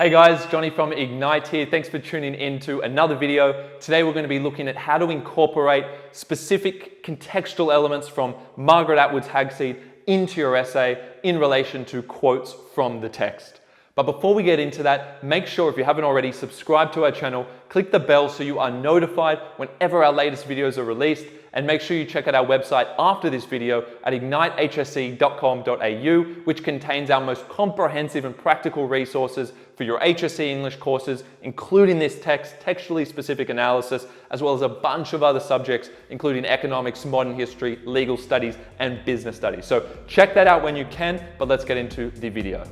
Hey guys, Johnny from Ignite here. Thanks for tuning in to another video. Today we're going to be looking at how to incorporate specific contextual elements from Margaret Atwood's Hag-Seed into your essay in relation to quotes from the text. But before we get into that, make sure if you haven't already, subscribe to our channel, click the bell so you are notified whenever our latest videos are released, and make sure you check out our website after this video at ignitehsc.com.au, which contains our most comprehensive and practical resources for your HSC English courses, including this textually specific analysis, as well as a bunch of other subjects, including economics, modern history, legal studies, and business studies. So check that out when you can, but let's get into the video.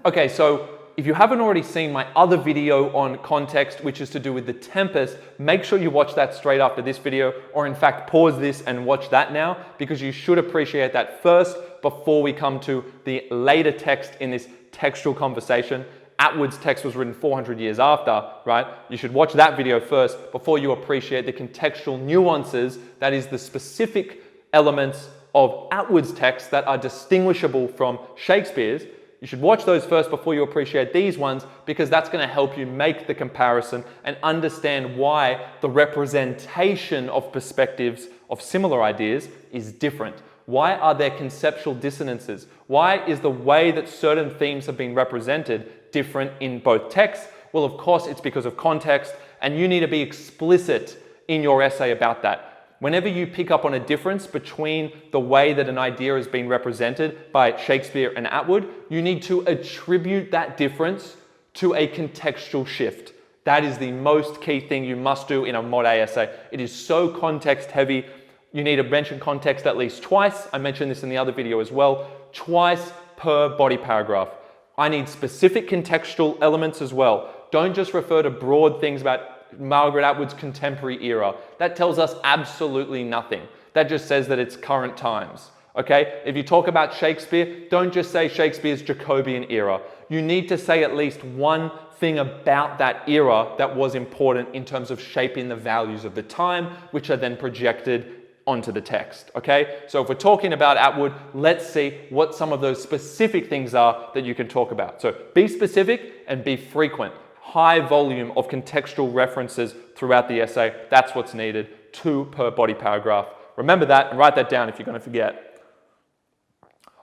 Okay, so if you haven't already seen my other video on context, which is to do with The Tempest, make sure you watch that straight after this video, or in fact pause this and watch that now, because you should appreciate that first before we come to the later text in this textual conversation. Atwood's text was written 400 years after, right? You should watch that video first before you appreciate the contextual nuances, that is the specific elements of Atwood's text that are distinguishable from Shakespeare's. You should watch those first before you appreciate these ones, because that's going to help you make the comparison and understand why the representation of perspectives of similar ideas is different. Why are there conceptual dissonances? Why is the way that certain themes have been represented different in both texts? Well, of course, it's because of context, and you need to be explicit in your essay about that. Whenever you pick up on a difference between the way that an idea is being represented by Shakespeare and Atwood, you need to attribute that difference to a contextual shift. That is the most key thing you must do in a Mod A essay. It is so context heavy. You need to mention context at least twice. I mentioned this in the other video as well. Twice per body paragraph. I need specific contextual elements as well. Don't just refer to broad things about Margaret Atwood's contemporary era. That tells us absolutely nothing. That just says that it's current times. Okay? If you talk about Shakespeare, don't just say Shakespeare's Jacobean era. You need to say at least one thing about that era that was important in terms of shaping the values of the time, which are then projected onto the text. Okay? So if we're talking about Atwood, let's see what some of those specific things are that you can talk about. So be specific and be frequent. High volume of contextual references throughout the essay. That's what's needed. 2 per body paragraph. Remember that and write that down if you're going to forget.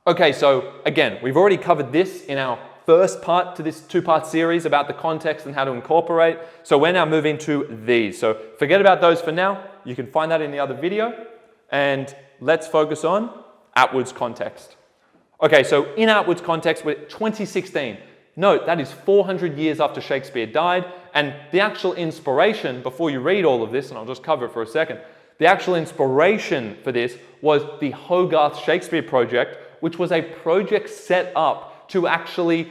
Okay, so again, we've already covered this in our first part to this 2-part series about the context and how to incorporate. So we're now moving to these. So forget about those for now. You can find that in the other video. And let's focus on Atwood's context. Okay, so in Atwood's context, we're 2016. Note, that is 400 years after Shakespeare died, and the actual inspiration, before you read all of this, and I'll just cover it for a second, the actual inspiration for this was the Hogarth Shakespeare Project, which was a project set up to actually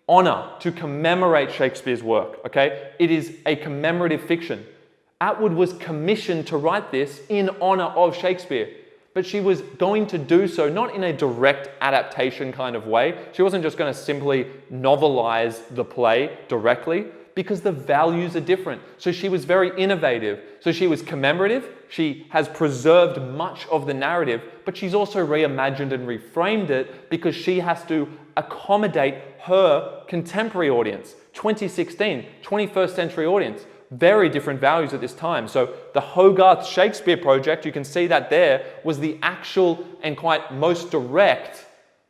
honor, to commemorate Shakespeare's work, okay? It is a commemorative fiction. Atwood was commissioned to write this in honor of Shakespeare. But she was going to do so not in a direct adaptation kind of way. She wasn't just going to simply novelize the play directly, because the values are different. So she was very innovative. So she was commemorative. She has preserved much of the narrative, but she's also reimagined and reframed it because she has to accommodate her contemporary audience, 2016, 21st century audience. Very different values at this time. So the Hogarth Shakespeare Project, you can see that there, was the actual and quite most direct,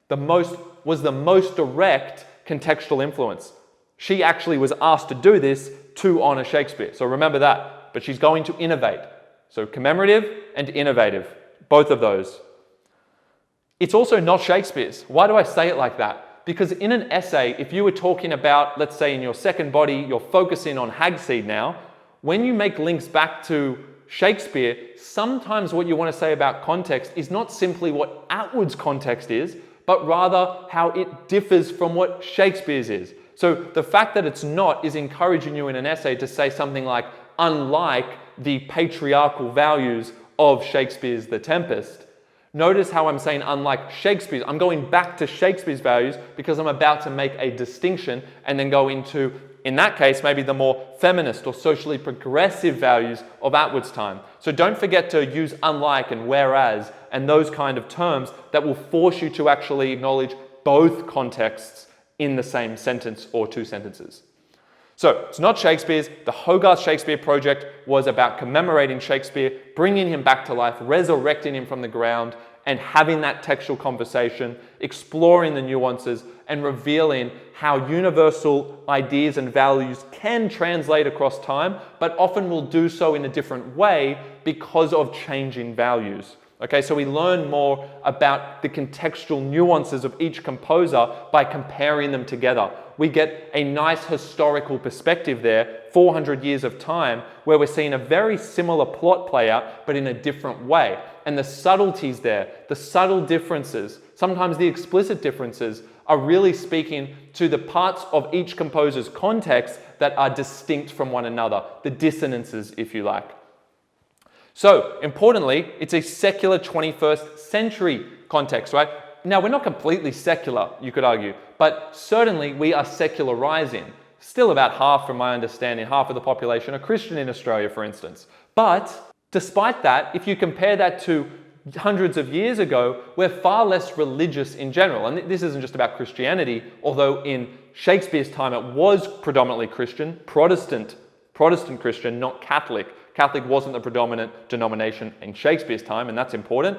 the most direct contextual influence. She actually was asked to do this to honor Shakespeare. So remember that. But she's going to innovate. So commemorative and innovative, both of those. It's also not Shakespeare's. Why do I say it like that? Because in an essay, if you were talking about, let's say in your second body, you're focusing on Hag-Seed now, when you make links back to Shakespeare, sometimes what you want to say about context is not simply what Atwood's context is, but rather how it differs from what Shakespeare's is. So the fact that it's not is encouraging you in an essay to say something like, unlike the patriarchal values of Shakespeare's The Tempest, Notice how I'm saying unlike Shakespeare's. I'm going back to Shakespeare's values because I'm about to make a distinction and then go into, in that case, maybe the more feminist or socially progressive values of Atwood's time. So don't forget to use unlike and whereas and those kind of terms that will force you to actually acknowledge both contexts in the same sentence or two sentences. So it's not Shakespeare's. The Hogarth Shakespeare project was about commemorating Shakespeare, bringing him back to life, resurrecting him from the ground, and having that textual conversation, exploring the nuances, and revealing how universal ideas and values can translate across time, but often will do so in a different way because of changing values. Okay, so we learn more about the contextual nuances of each composer by comparing them together. We get a nice historical perspective there, 400 years of time, where we're seeing a very similar plot play out, but in a different way. And the subtleties there, the subtle differences, sometimes the explicit differences, are really speaking to the parts of each composer's context that are distinct from one another, the dissonances, if you like. So, importantly, it's a secular 21st century context, right? Now, we're not completely secular, you could argue, but certainly we are secularizing. Still about half, from my understanding, half of the population are Christian in Australia, for instance. But despite that, if you compare that to hundreds of years ago, we're far less religious in general. And this isn't just about Christianity, although in Shakespeare's time it was predominantly Christian, Protestant Christian, not Catholic. Catholic wasn't the predominant denomination in Shakespeare's time, and that's important.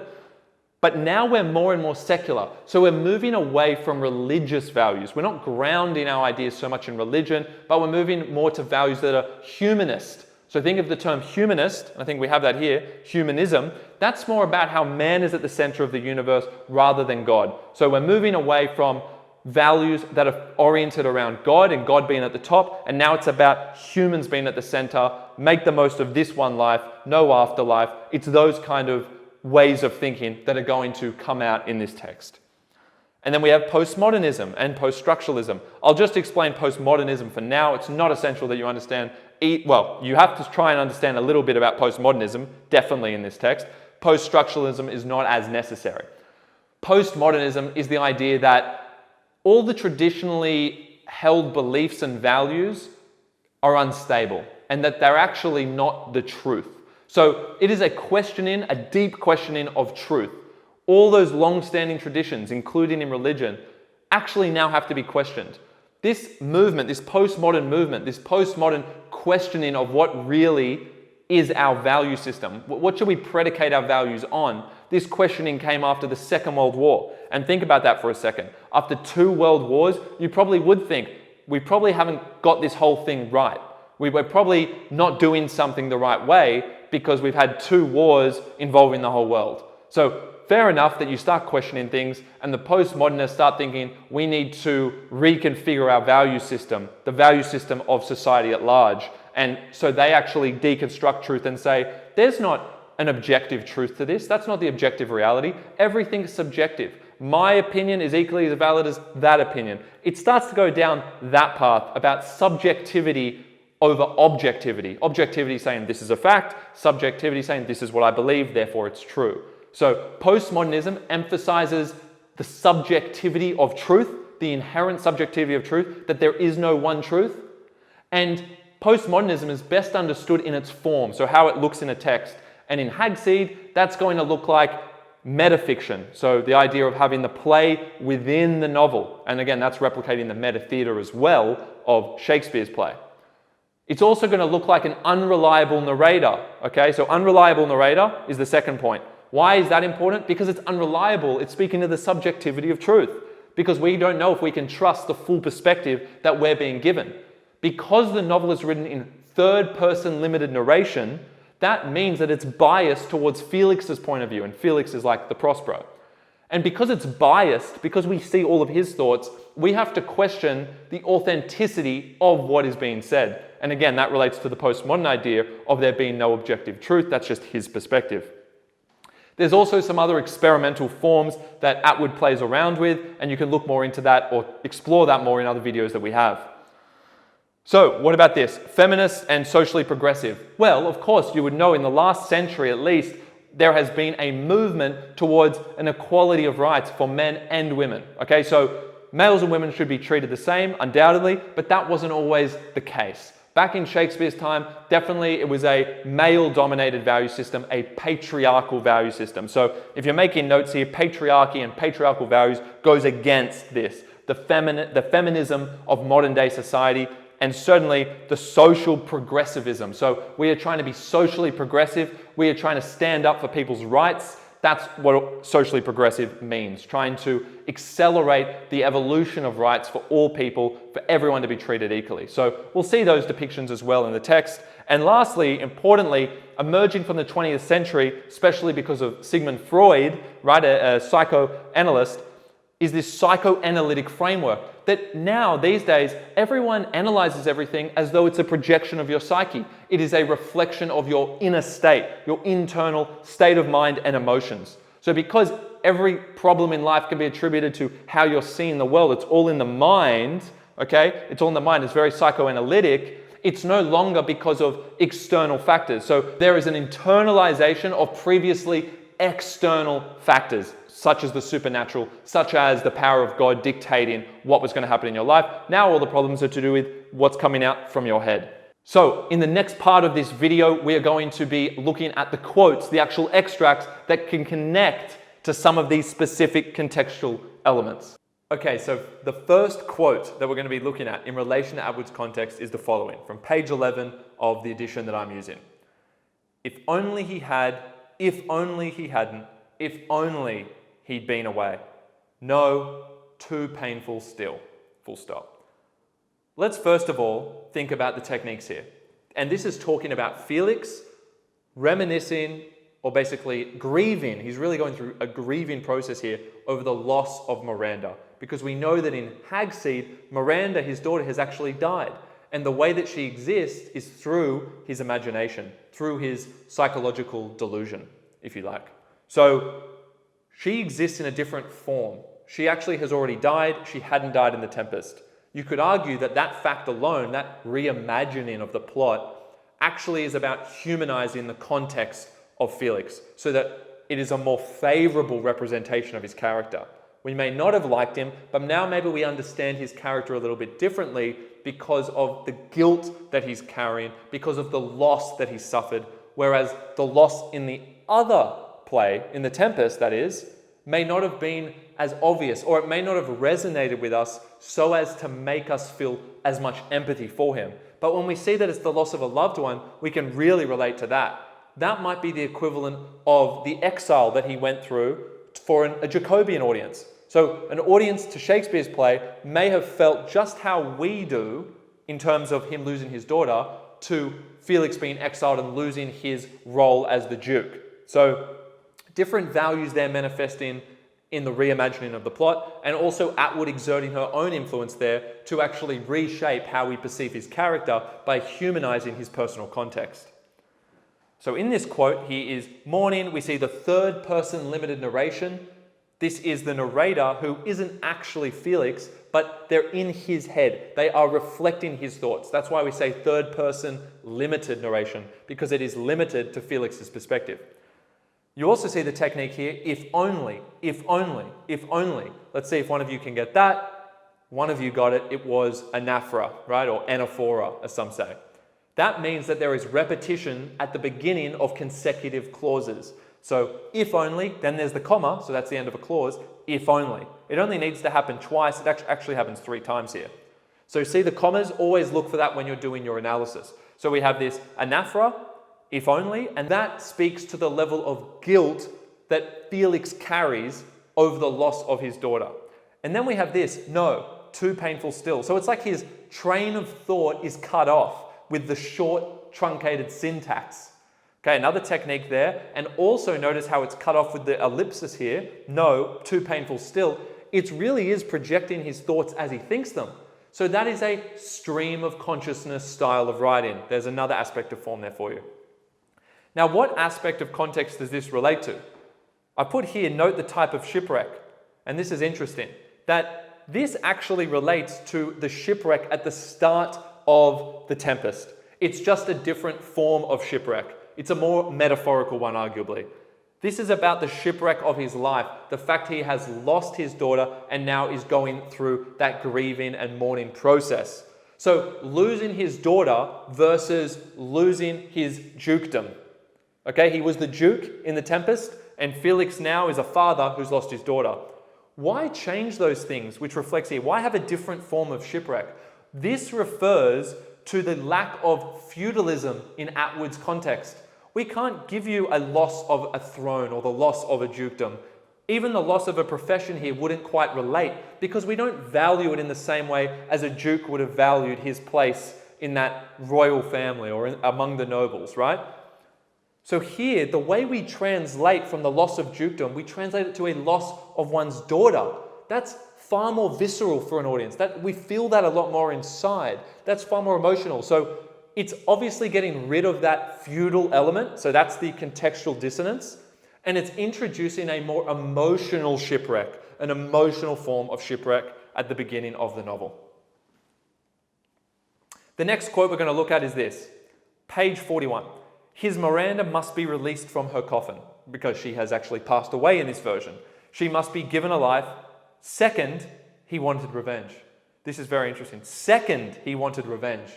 But now we're more and more secular. So we're moving away from religious values. We're not grounding our ideas so much in religion, but we're moving more to values that are humanist. So think of the term humanist, I think we have that here, humanism. That's more about how man is at the center of the universe rather than God. So we're moving away from values that are oriented around God and God being at the top, and now it's about humans being at the center, make the most of this one life, no afterlife. It's those kind of ways of thinking that are going to come out in this text. And then we have postmodernism and post-structuralism. I'll just explain postmodernism for now. It's not essential that you understand, well, you have to try and understand a little bit about postmodernism, definitely in this text. Post-structuralism is not as necessary. Postmodernism is the idea that all the traditionally held beliefs and values are unstable and that they're actually not the truth. So it is a questioning, a deep questioning of truth. All those long-standing traditions, including in religion, actually now have to be questioned. This movement, this postmodern movement, this postmodern questioning of what really is our value system, what should we predicate our values on, this questioning came after the Second World War. And think about that for a second. After 2 world wars, you probably would think, we probably haven't got this whole thing right. We're probably not doing something the right way because we've had 2 wars involving the whole world. So fair enough that you start questioning things and the postmodernists start thinking we need to reconfigure our value system, the value system of society at large. And so they actually deconstruct truth and say, there's not an objective truth to this. That's not the objective reality. Everything's subjective. My opinion is equally as valid as that opinion. It starts to go down that path about subjectivity over objectivity. Objectivity saying this is a fact, subjectivity saying this is what I believe, therefore it's true. So postmodernism emphasizes the subjectivity of truth, the inherent subjectivity of truth, that there is no one truth. And postmodernism is best understood in its form, so how it looks in a text. And in Hag-Seed, that's going to look like metafiction. So the idea of having the play within the novel. And again, that's replicating the meta-theatre as well of Shakespeare's play. It's also going to look like an unreliable narrator. Okay, so unreliable narrator is the second point. Why is that important? Because it's unreliable. It's speaking to the subjectivity of truth. Because we don't know if we can trust the full perspective that we're being given. Because the novel is written in third-person limited narration, that means that it's biased towards Felix's point of view, and Felix is like the Prospero. And because it's biased, because we see all of his thoughts, we have to question the authenticity of what is being said. And again, that relates to the postmodern idea of there being no objective truth. That's just his perspective. There's also some other experimental forms that Atwood plays around with, and you can look more into that or explore that more in other videos that we have. So what about this? Feminist and socially progressive. Well, of course, you would know in the last century at least, there has been a movement towards an equality of rights for men and women. Okay, so males and women should be treated the same, undoubtedly, but that wasn't always the case. Back in Shakespeare's time, definitely it was a male-dominated value system, a patriarchal value system. So if you're making notes here, patriarchy and patriarchal values goes against this. The feminism of modern day society, and certainly the social progressivism. So we are trying to be socially progressive. We are trying to stand up for people's rights. That's what socially progressive means, trying to accelerate the evolution of rights for all people, for everyone to be treated equally. So we'll see those depictions as well in the text. And lastly, importantly, emerging from the 20th century, especially because of Sigmund Freud, right, a psychoanalyst, is this psychoanalytic framework that now, these days, everyone analyzes everything as though it's a projection of your psyche. It is a reflection of your inner state, your internal state of mind and emotions. So because every problem in life can be attributed to how you're seeing the world, it's all in the mind, okay? It's all in the mind, it's very psychoanalytic. It's no longer because of external factors. So there is an internalization of previously external factors, such as the supernatural, such as the power of God dictating what was going to happen in your life. Now all the problems are to do with what's coming out from your head. So in the next part of this video, we are going to be looking at the quotes, the actual extracts that can connect to some of these specific contextual elements. Okay, so the first quote that we're going to be looking at in relation to Atwood's context is the following, from page 11 of the edition that I'm using. If only he had, if only he hadn't, if only he'd been away. No, too painful still. Full stop. Let's first of all think about the techniques here. And this is talking about Felix reminiscing, or basically grieving. He's really going through a grieving process here over the loss of Miranda. Because we know that in Hag-Seed, Miranda, his daughter, has actually died. And the way that she exists is through his imagination, through his psychological delusion, if you like. So she exists in a different form. She actually has already died. She hadn't died in The Tempest. You could argue that that fact alone, that reimagining of the plot, actually is about humanizing the context of Felix so that it is a more favorable representation of his character. We may not have liked him, but now maybe we understand his character a little bit differently because of the guilt that he's carrying, because of the loss that he suffered, whereas the loss in the other play, in The Tempest that is, may not have been as obvious, or it may not have resonated with us so as to make us feel as much empathy for him. But when we see that it's the loss of a loved one, we can really relate to that. That might be the equivalent of the exile that he went through for a Jacobean audience. So an audience to Shakespeare's play may have felt just how we do in terms of him losing his daughter to Felix being exiled and losing his role as the Duke. So different values there manifesting in the reimagining of the plot, and also Atwood exerting her own influence there to actually reshape how we perceive his character by humanizing his personal context. So in this quote, he is mourning. We see the third person limited narration. This is the narrator who isn't actually Felix, but they're in his head. They are reflecting his thoughts. That's why we say third person limited narration, because it is limited to Felix's perspective. You also see the technique here, if only, if only, if only. Let's see if one of you can get that. One of you got it. It was anaphora, right? Or anaphora, as some say. That means that there is repetition at the beginning of consecutive clauses. So if only, then there's the comma, so that's the end of a clause, if only. It only needs to happen twice. It actually happens 3 times here. So see the commas, always look for that when you're doing your analysis. So we have this anaphora, if only, and that speaks to the level of guilt that Felix carries over the loss of his daughter. And then we have this, no, too painful still. So it's like his train of thought is cut off with the short, truncated syntax. Okay, another technique there, and also notice how it's cut off with the ellipsis here, no, too painful still. It really is projecting his thoughts as he thinks them. So that is a stream of consciousness style of writing. There's another aspect of form there for you. Now, what aspect of context does this relate to? I put here, note the type of shipwreck. And this is interesting, that this actually relates to the shipwreck at the start of The Tempest. It's just a different form of shipwreck. It's a more metaphorical one, arguably. This is about the shipwreck of his life, the fact he has lost his daughter and now is going through that grieving and mourning process. So losing his daughter versus losing his dukedom. Okay, he was the duke in The Tempest, and Felix now is a father who's lost his daughter. Why change those things, which reflects here? Why have a different form of shipwreck? This refers to the lack of feudalism in Atwood's context. We can't give you a loss of a throne or the loss of a dukedom. Even the loss of a profession here wouldn't quite relate because we don't value it in the same way as a duke would have valued his place in that royal family or among the nobles, right? So here, the way we translate from the loss of dukedom, we translate it to a loss of one's daughter. That's far more visceral for an audience. That we feel that a lot more inside. That's far more emotional. So it's obviously getting rid of that feudal element. So that's the contextual dissonance. And it's introducing a more emotional shipwreck, an emotional form of shipwreck at the beginning of the novel. The next quote we're going to look at is this, page 41. His Miranda must be released from her coffin because she has actually passed away in this version. She must be given a life. Second, he wanted revenge. This is very interesting. Second, he wanted revenge.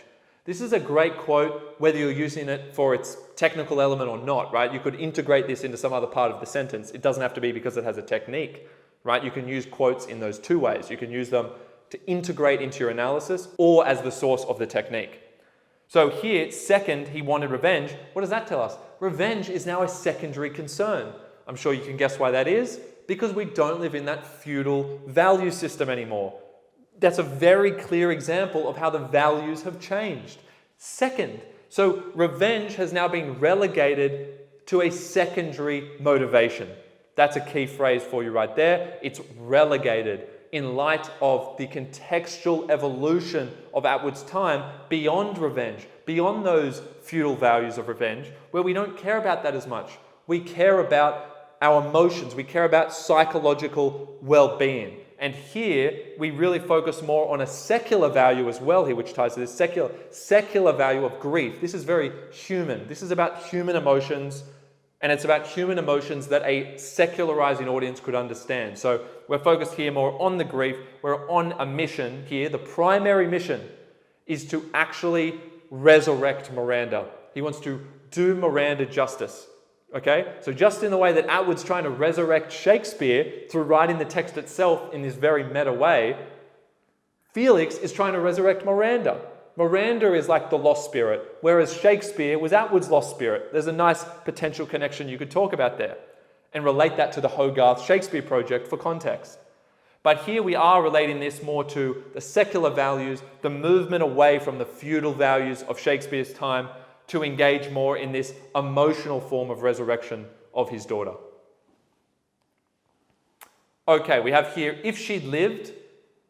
This is a great quote, whether you're using it for its technical element or not, right? You could integrate this into some other part of the sentence. It doesn't have to be because it has a technique, right? You can use quotes in those two ways. You can use them to integrate into your analysis or as the source of the technique. So here, second, he wanted revenge. What does that tell us? Revenge is now a secondary concern. I'm sure you can guess why that is. Because we don't live in that feudal value system anymore. That's a very clear example of how the values have changed. Second, so revenge has now been relegated to a secondary motivation. That's a key phrase for you right there. It's relegated in light of the contextual evolution of Atwood's time beyond revenge, beyond those feudal values of revenge, where we don't care about that as much. We care about our emotions. We care about psychological well-being. And here, we really focus more on a secular value as well here, which ties to this secular value of grief. This is very human. This is about human emotions, and it's about human emotions that a secularizing audience could understand. So we're focused here more on the grief. We're on a mission here. The primary mission is to actually resurrect Miranda. He wants to do Miranda justice. Okay, so just in the way that Atwood's trying to resurrect Shakespeare through writing the text itself in this very meta way, Felix is trying to resurrect Miranda. Miranda is like the lost spirit, whereas Shakespeare was Atwood's lost spirit. There's a nice potential connection you could talk about there and relate that to the Hogarth Shakespeare project for context. But here we are relating this more to the secular values, the movement away from the feudal values of Shakespeare's time to engage more in this emotional form of resurrection of his daughter. Okay, we have here, if she'd lived,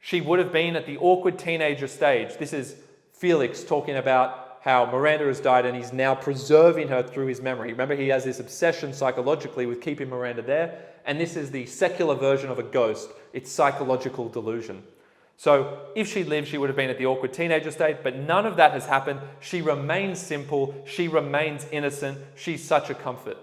she would have been at the awkward teenager stage. This is Felix talking about how Miranda has died and he's now preserving her through his memory. Remember, he has this obsession psychologically with keeping Miranda there, and this is the secular version of a ghost. It's psychological delusion. So if she'd lived, she would have been at the awkward teenager state, but none of that has happened. She remains simple. She remains innocent. She's such a comfort.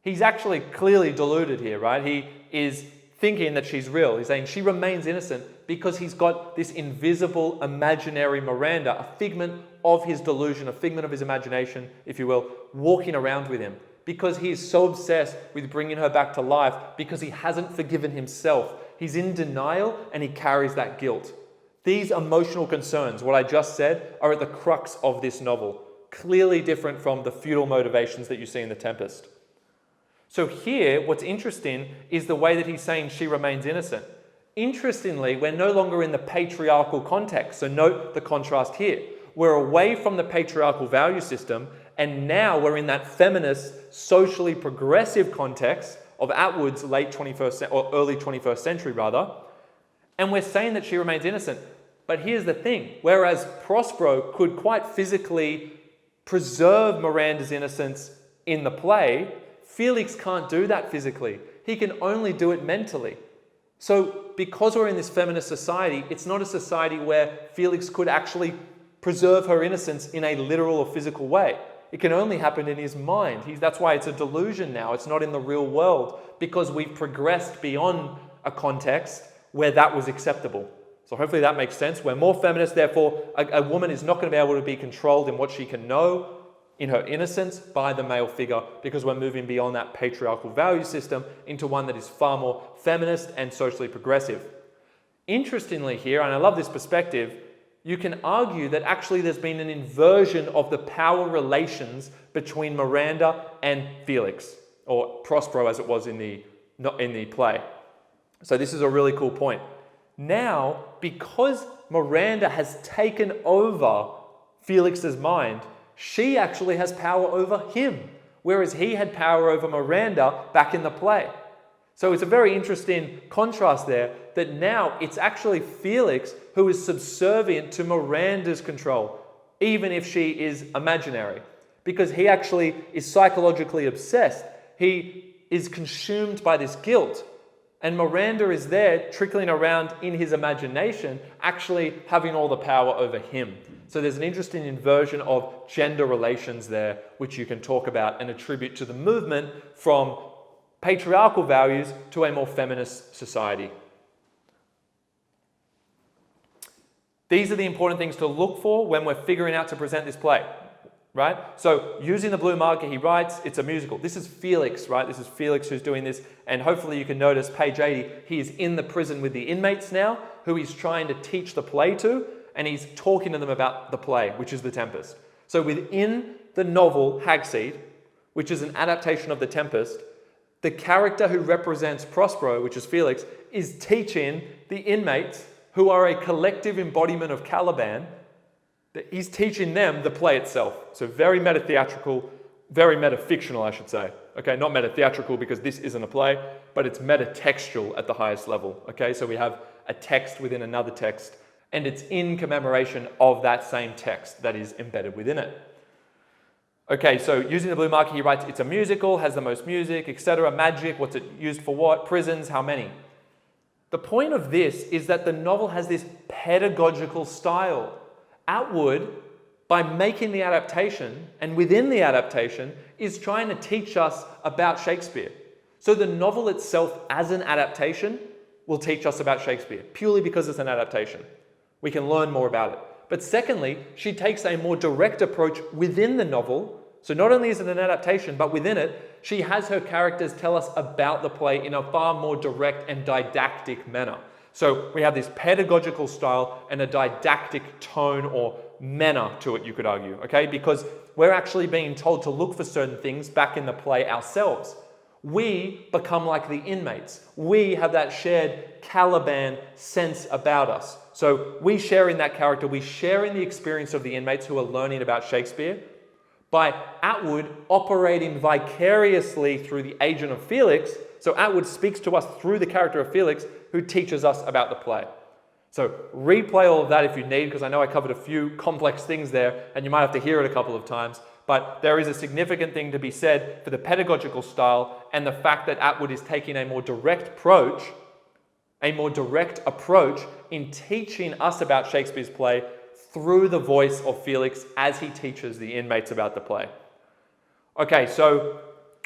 He's actually clearly deluded here, right? He is thinking that she's real. He's saying she remains innocent because he's got this invisible, imaginary Miranda, a figment of his delusion, a figment of his imagination, if you will, walking around with him. Because he is so obsessed with bringing her back to life because he hasn't forgiven himself. He's in denial and he carries that guilt. These emotional concerns, what I just said, are at the crux of this novel, clearly different from the feudal motivations that you see in The Tempest. So here, what's interesting is the way that he's saying she remains innocent. Interestingly, we're no longer in the patriarchal context, so note the contrast here. We're away from the patriarchal value system, and now we're in that feminist, socially progressive context of Atwood's late 21st or early 21st century rather, and we're saying that she remains innocent. But here's the thing, whereas Prospero could quite physically preserve Miranda's innocence in the play, Felix can't do that physically. He can only do it mentally. So because we're in this feminist society, it's not a society where Felix could actually preserve her innocence in a literal or physical way. It can only happen in his mind. That's why it's a delusion now. It's not in the real world, because we've progressed beyond a context where that was acceptable. So hopefully that makes sense. We're more feminist, therefore a woman is not going to be able to be controlled in what she can know in her innocence by the male figure, because we're moving beyond that patriarchal value system into one that is far more feminist and socially progressive. Interestingly here, and I love this perspective, you can argue that actually there's been an inversion of the power relations between Miranda and Felix, or Prospero as it was in the play. So this is a really cool point. Now, because Miranda has taken over Felix's mind, she actually has power over him, whereas he had power over Miranda back in the play. So it's a very interesting contrast there, that now it's actually Felix who is subservient to Miranda's control, even if she is imaginary, because he actually is psychologically obsessed. He is consumed by this guilt, and Miranda is there trickling around in his imagination, actually having all the power over him. So there's an interesting inversion of gender relations there, which you can talk about and attribute to the movement from patriarchal values to a more feminist society. These are the important things to look for when we're figuring out to present this play, right? So using the blue marker, he writes, it's a musical. This is Felix, right? This is Felix who's doing this. And hopefully you can notice, page 80, he is in the prison with the inmates now, who he's trying to teach the play to, and he's talking to them about the play, which is The Tempest. So within the novel Hag-Seed, which is an adaptation of The Tempest, the character who represents Prospero, which is Felix, is teaching the inmates, who are a collective embodiment of Caliban, that he's teaching them the play itself. So very meta-theatrical, very meta-fictional, I should say. Okay, not meta-theatrical because this isn't a play, but it's meta-textual at the highest level. Okay, so we have a text within another text, and it's in commemoration of that same text that is embedded within it. Okay, so using the blue marker, he writes, it's a musical, has the most music, etc. Magic, what's it used for what? Prisons, how many? The point of this is that the novel has this pedagogical style. Atwood, by making the adaptation, and within the adaptation, is trying to teach us about Shakespeare. So the novel itself as an adaptation will teach us about Shakespeare, purely because it's an adaptation. We can learn more about it. But secondly, she takes a more direct approach within the novel. So not only is it an adaptation, but within it, she has her characters tell us about the play in a far more direct and didactic manner. So we have this pedagogical style and a didactic tone or manner to it, you could argue, okay? Because we're actually being told to look for certain things back in the play ourselves. We become like the inmates. We have that shared Caliban sense about us. So we share in that character, we share in the experience of the inmates who are learning about Shakespeare by Atwood operating vicariously through the agent of Felix. So Atwood speaks to us through the character of Felix, who teaches us about the play. So replay all of that if you need, because I know I covered a few complex things there, and you might have to hear it a couple of times. But there is a significant thing to be said for the pedagogical style and the fact that Atwood is taking a more direct approach in teaching us about Shakespeare's play through the voice of Felix as he teaches the inmates about the play. Okay, so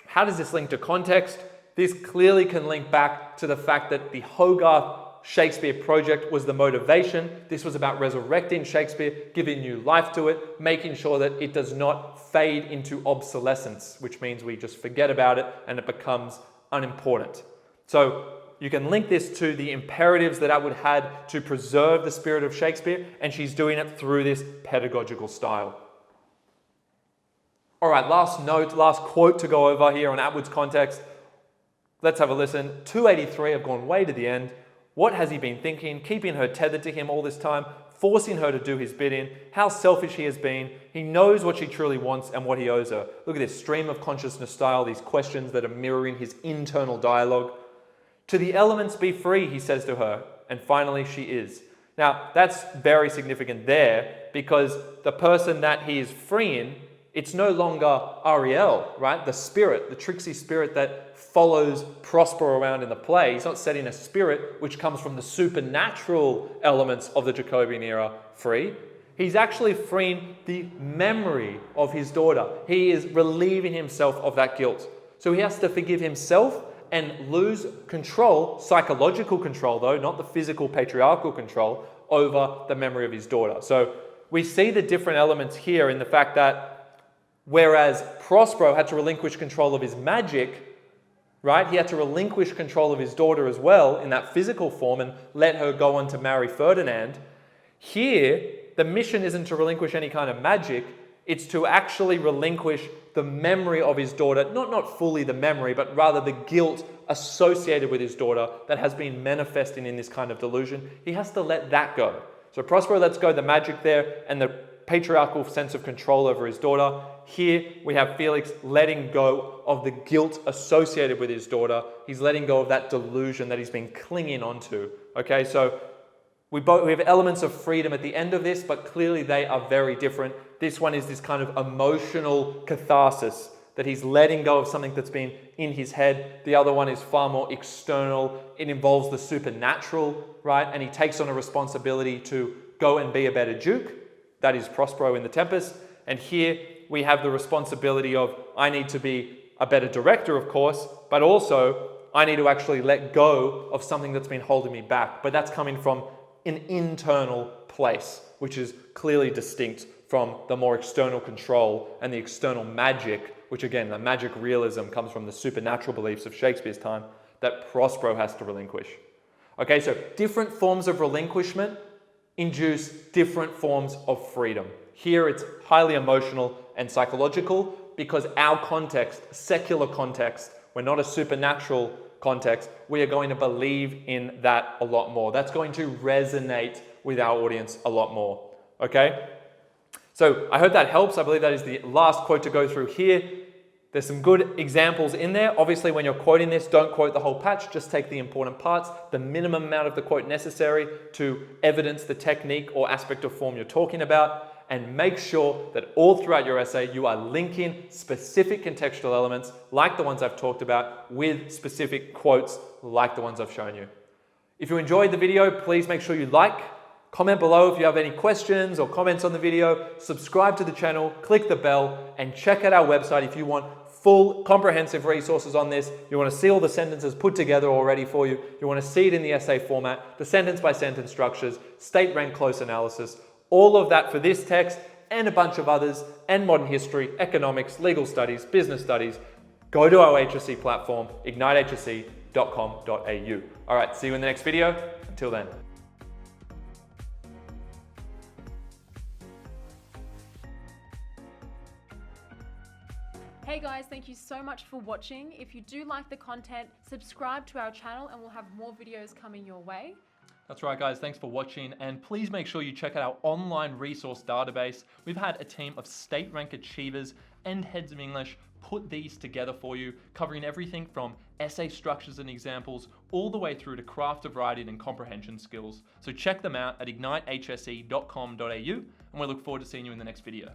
how does this link to context? This clearly can link back to the fact that the Hogarth Shakespeare project was the motivation. This was about resurrecting Shakespeare, giving new life to it, making sure that it does not fade into obsolescence, which means we just forget about it and it becomes unimportant. So you can link this to the imperatives that Atwood had to preserve the spirit of Shakespeare, and she's doing it through this pedagogical style. All right, last note, last quote to go over here on Atwood's context. Let's have a listen. 283, I've gone way to the end. What has he been thinking? Keeping her tethered to him all this time, forcing her to do his bidding. How selfish he has been. He knows what she truly wants and what he owes her. Look at this stream of consciousness style, these questions that are mirroring his internal dialogue. To the elements be free, he says to her, and finally she is. Now, that's very significant there, because the person that he is freeing, it's no longer Ariel, right? The spirit, the tricksy spirit that follows Prospero around in the play. He's not setting a spirit which comes from the supernatural elements of the Jacobean era free. He's actually freeing the memory of his daughter. He is relieving himself of that guilt. So he has to forgive himself and lose control, psychological control though, not the physical patriarchal control, over the memory of his daughter. So we see the different elements here in the fact that whereas Prospero had to relinquish control of his magic, right? He had to relinquish control of his daughter as well in that physical form and let her go on to marry Ferdinand. Here, the mission isn't to relinquish any kind of magic, it's to actually relinquish the memory of his daughter, not fully the memory, but rather the guilt associated with his daughter that has been manifesting in this kind of delusion. He has to let that go. So Prospero lets go the magic there and the patriarchal sense of control over his daughter. Here we have Felix letting go of the guilt associated with his daughter. He's letting go of that delusion that he's been clinging onto. Okay, so we have elements of freedom at the end of this, but clearly they are very different. This one is this kind of emotional catharsis that he's letting go of something that's been in his head. The other one is far more external. It involves the supernatural, right? And he takes on a responsibility to go and be a better duke. That is Prospero in The Tempest. And here we have the responsibility of, I need to be a better director, of course, but also I need to actually let go of something that's been holding me back. But that's coming from an internal place, which is clearly distinct from the more external control and the external magic, which again, the magic realism comes from the supernatural beliefs of Shakespeare's time that Prospero has to relinquish. Okay, so different forms of relinquishment induce different forms of freedom. Here it's highly emotional and psychological because our context, secular context, we're not a supernatural context, we are going to believe in that a lot more. That's going to resonate with our audience a lot more, okay? So I hope that helps. I believe that is the last quote to go through here. There's some good examples in there. Obviously, when you're quoting this, don't quote the whole patch, just take the important parts, the minimum amount of the quote necessary to evidence the technique or aspect of form you're talking about, and make sure that all throughout your essay, you are linking specific contextual elements like the ones I've talked about with specific quotes like the ones I've shown you. If you enjoyed the video, please make sure you like, comment below if you have any questions or comments on the video, subscribe to the channel, click the bell, and check out our website if you want full comprehensive resources on this. You want to see all the sentences put together already for you. You want to see it in the essay format, the sentence by sentence structures, state rank close analysis, all of that for this text and a bunch of others, and modern history, economics, legal studies, business studies. Go to our HSC platform, ignitehsc.com.au. All right, see you in the next video. Until then. Hey guys, thank you so much for watching. If you do like the content, subscribe to our channel and we'll have more videos coming your way. That's right, guys. Thanks for watching. And please make sure you check out our online resource database. We've had a team of state rank achievers and heads of English put these together for you, covering everything from essay structures and examples all the way through to craft of writing and comprehension skills. So check them out at ignitehsc.com.au, and we look forward to seeing you in the next video.